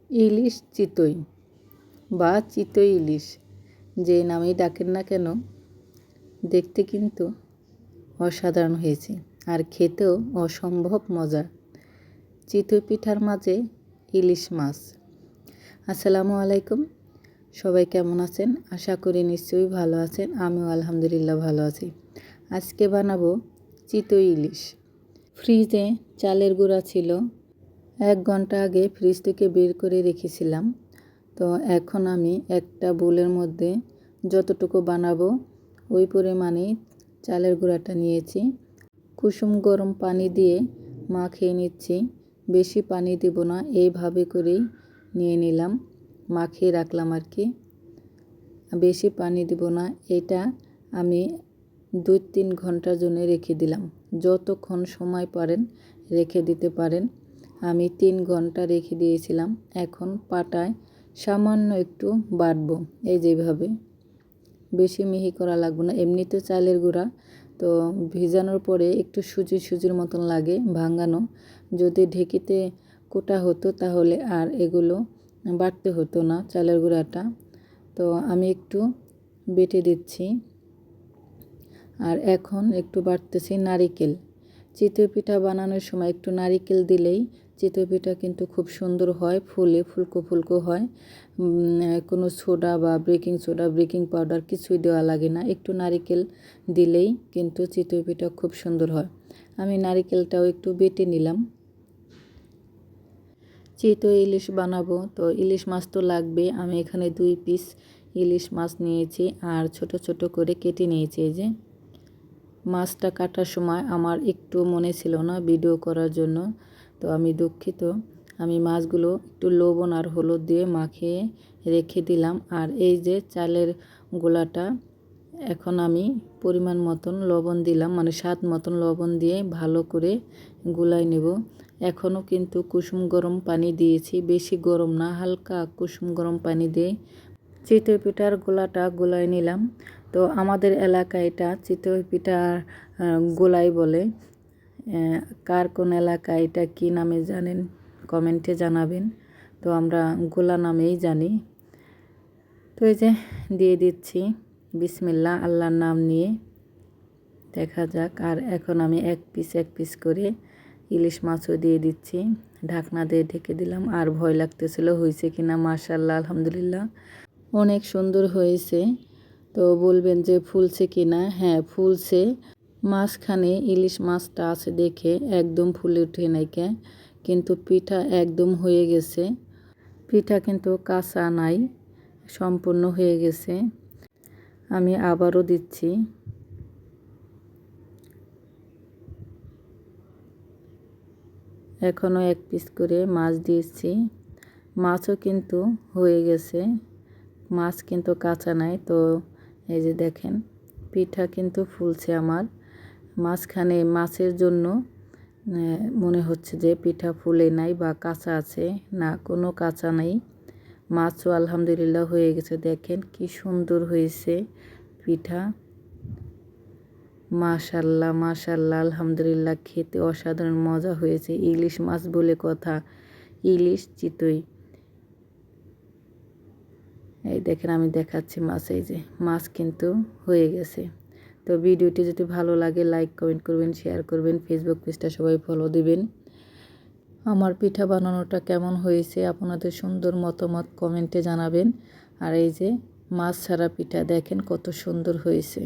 ইলিশ চিতই বা চিতই ইলিশ যে নামেই ডাকেন না কেন, দেখতে কিন্তু অসাধারণ হয়েছে আর খেতেও অসম্ভব মজা। চিতই পিঠার মাঝে ইলিশ মাছ। আসসালামু আলাইকুম, সবাই কেমন আছেন? আশা করি নিশ্চয়ই ভালো আছেন। আমিও আলহামদুলিল্লাহ ভালো আছি। আজকে বানাবো চিতই ইলিশ। ফ্রিজে চালের গুঁড়া ছিল, 1 ঘন্টা আগে ফ্রিজ থেকে বের করে রেখেছিলাম। তো এখন আমি একটা বোলের মধ্যে যতটুকু বানাবো ওই পরিমাণেই চালের গুঁড়াটা নিয়েছি। কুসুম গরম পানি দিয়ে মাখিয়ে নিচ্ছি, বেশি পানি দেব না, এইভাবে করেই নিয়ে নিলাম, মাখিয়ে রাখলাম আর কি, বেশি পানি দেব না। এটা আমি 2-3 ঘন্টার জন্য রেখে দিলাম, যতক্ষণ সময় পারেন রেখে দিতে পারেন। আমি 3 ঘন্টা রেখে দিয়েছিলাম। এখন পাটায় সামান্য একটু বাটবো, এই যেভাবে, বেশি মিহি করা লাগবে না। এমনিতে চালের গুঁড়া তো ভিজানোর পরে একটু সুজির মতন লাগে ভাঙানো। যদি ঢেঁকিতে কোটা হতো তাহলে আর এগুলো বাটতে হতো না চালের গুঁড়াটা। তো আমি একটু বেটে দিচ্ছি। আর এখন একটু বাটতেছি নারিকেল। চিতই পিঠা বানানোর সময় একটু নারিকেল দিলেই চিতই পিঠা কিন্তু খুব সুন্দর হয়, ফুলে ফুলকো হয়। কোনো সোডা বা বেকিং পাউডার কিছুই দেওয়া লাগে না, একটু নারিকেল দিলেই কিন্তু চিতই পিঠা খুব সুন্দর হয়। আমি নারিকেলটাও একটু বেটে নিলাম। চিতই ইলিশ বানাবো তো ইলিশ মাছ তো লাগবে। আমি এখানে 2 পিস ইলিশ মাছ নিয়েছি আর ছোট ছোট করে কেটে নিয়েছি। এই যে মাছটা কাটার সময় আমার একটু মনে ছিল না ভিডিও করার জন্য, তো আমি দুঃখিত। আমি মাছগুলো একটু লবণ আর হলুদ দিয়ে মাখিয়ে রেখে দিলাম। আর এই যে চালের গোলাটা, এখন আমি পরিমাণ মতন লবণ দিলাম, মানে স্বাদ মতন লবণ দিয়ে ভালো করে গুলাই নেব। এখনও কিন্তু কুসুম গরম পানি দিয়েছি, বেশি গরম না, হালকা কুসুম গরম পানি দিয়ে চিতই পিঠার গোলাটা গোলাই নিলাম। তো আমাদের এলাকায় এটা চিতই পিঠার গোলাই বলে। কার কোন এলাকায় এটা কী নামে জানেন কমেন্টে জানাবেন। তো আমরা গোলা নামেই জানি। তো এই যে দিয়ে দিচ্ছি বিসমিল্লাহ, আল্লাহর নাম নিয়ে, দেখা যাক। আর এখন আমি এক পিস করে ইলিশ মাছও দিয়ে দিচ্ছি, ঢাকনা দিয়ে ঢেকে দিলাম। আর ভয় লাগতেছিল হয়েছে কিনা। মাশাআল্লাহ, আলহামদুলিল্লাহ অনেক সুন্দর হয়েছে। তো বলবেন যে ফুলছে কিনা? হ্যাঁ, ফুলছে। মাঝখানে ইলিশ মাছটা আছে দেখে একদম ফুলে উঠে নাইকে, কিন্তু পিঠা একদম হয়ে গেছে। পিঠা কিন্তু কাঁচা নাই, সম্পূর্ণ হয়ে গেছে। আমি আবারও দিচ্ছি। এখনও 1 পিস করে মাছ দিয়েছি। মাছও কিন্তু হয়ে গেছে, মাছ কিন্তু কাঁচা নাই। তো এই যে দেখেন পিঠা কিন্তু ফুলছে আমার। মাঝখানে মাছের জন্য মনে হচ্ছে যে পিঠা ফুলে নাই বা কাঁচা আছে, না কোনো কাঁচা নাই। মাছও আলহামদুলিল্লাহ হয়ে গেছে। দেখেন কি সুন্দর হয়েছে পিঠা। মাশাআল্লাহ মাশাআল্লাহ, আলহামদুলিল্লাহ খেতে অসাধারণ মজা হয়েছে। ইলিশ মাছ বলে কথা, ইলিশ চিতই। এই দেখেন আমি দেখাচ্ছি মাছ, এই যে মাছ কিন্তু হয়ে গেছে। তো ভিডিওটি যদি ভালো লাগে লাইক কমেন্ট করবেন, শেয়ার করবেন, ফেসবুক পেজটা সবাই ফলো দিবেন। আমার পিঠা বানানোটা কেমন হয়েছে আপনাদের সুন্দর মতামত কমেন্টে জানাবেন। আর এই যে মাছ ছাড়া পিঠা দেখেন কত সুন্দর হয়েছে।